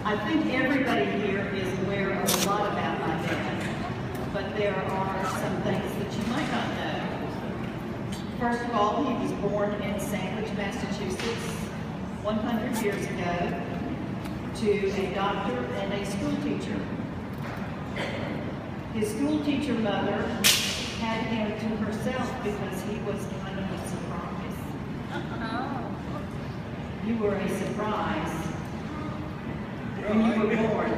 I think everybody here is aware of a lot about my dad, but there are some things that you might not know. First of all, he was born in Sandwich, Massachusetts, 100 years ago, to a doctor and a school teacher. His school teacher mother had him to herself because he was kind of a surprise. You were a surprise when you were born.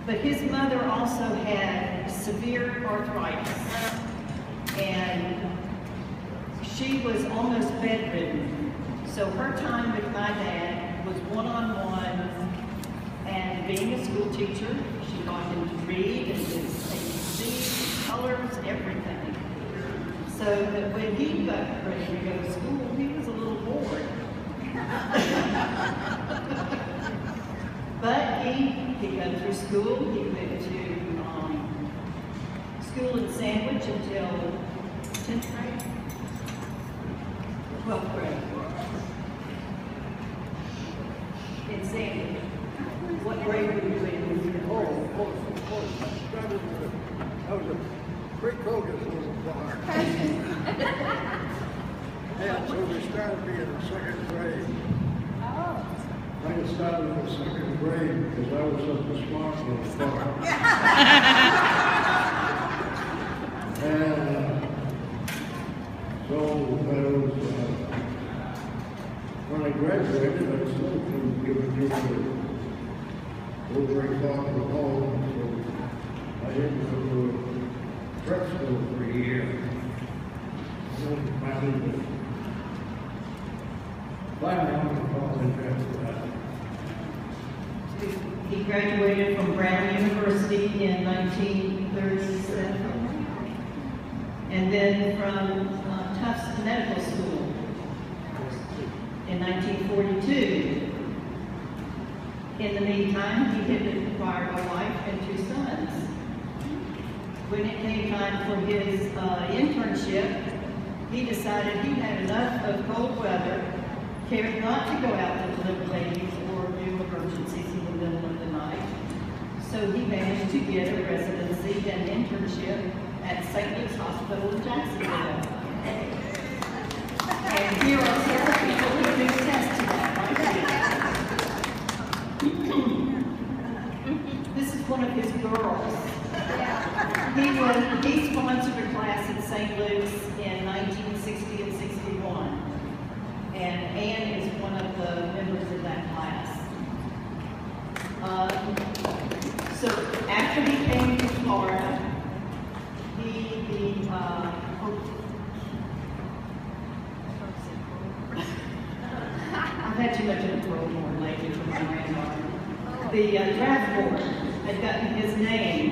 But his mother also had severe arthritis, and she was almost bedridden. So her time with my dad was one-on-one, and being a school teacher, she taught him to read and his ABC, colors, everything. So that when he got ready to go to school, he was a little bored. But he got through school. He went to school in Sandwich until 10th grade, 12th grade. In Sandwich. What grade were you in? I was a pre-Colgus little bar. And so we started me in the second grade. Oh. I started in the second grade because I was such a smart little bar. And so I was, when I graduated, I still couldn't give a new go very far from home, so I didn't go to prep school for a year. And then finally I went to college after that. He graduated from Brown University in 1937, and then from Tufts Medical School in 1942. In the meantime, he had acquired a wife and 2 sons. When it came time for his internship, he decided he had enough of cold weather, cared not to go out to deliver babies or do emergencies in the middle of the night. So he managed to get a residency and internship at St. Luke's Hospital in Jacksonville. And here are several people who do test to that right here. This is one of his girls. He sponsored a class at St. Luke's in 1960 and 61. And Ann is one of the members of that class. So after he came to Florida, I've had too much of a program lately for my granddaughter. The draft board had gotten his name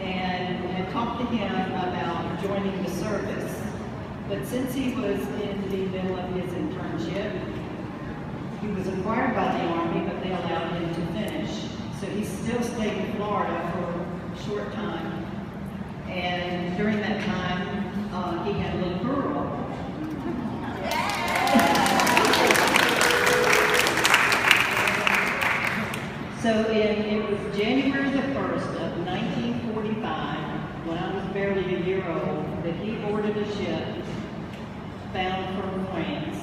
and had talked to him about joining the service. But since he was in the middle of his internship, he was acquired by the Army, but they allowed him to finish. So he still stayed in Florida for a short time. And during that time, he had a little girl. So it was January the 1st of 1945, when I was barely a year old, that he boarded a ship bound for France,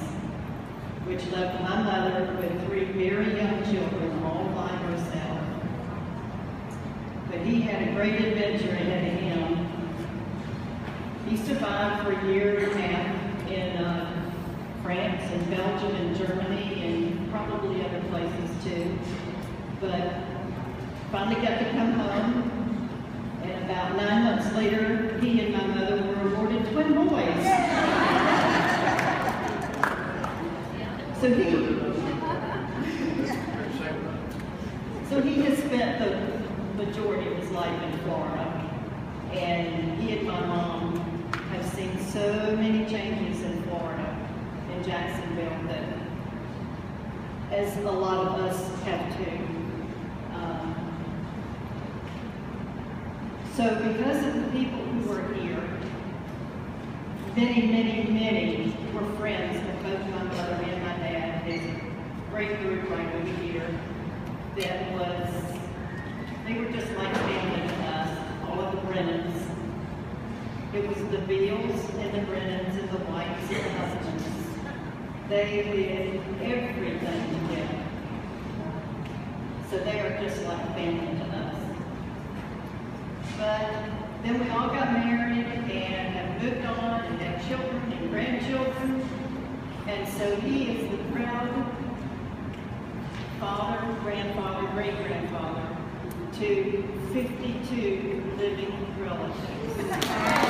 which left my mother with 3 very young children all by herself. But he had a great adventure ahead of him. He survived for a year and a half in France and Belgium and Germany and probably other places too. But finally got to come home, and about 9 months later, he and my mother were awarded twin boys. So he has spent the majority of his life in Florida, and he and my mom have seen so many changes in Florida, in Jacksonville, that as a lot of us have too. So because of the people who were here, many were friends of both my mother and my dad. They did everything together. So they are just like family to us. But then we all got married and have moved on and have children and grandchildren. And so he is the proud father, grandfather, great-grandfather to 52 living relatives.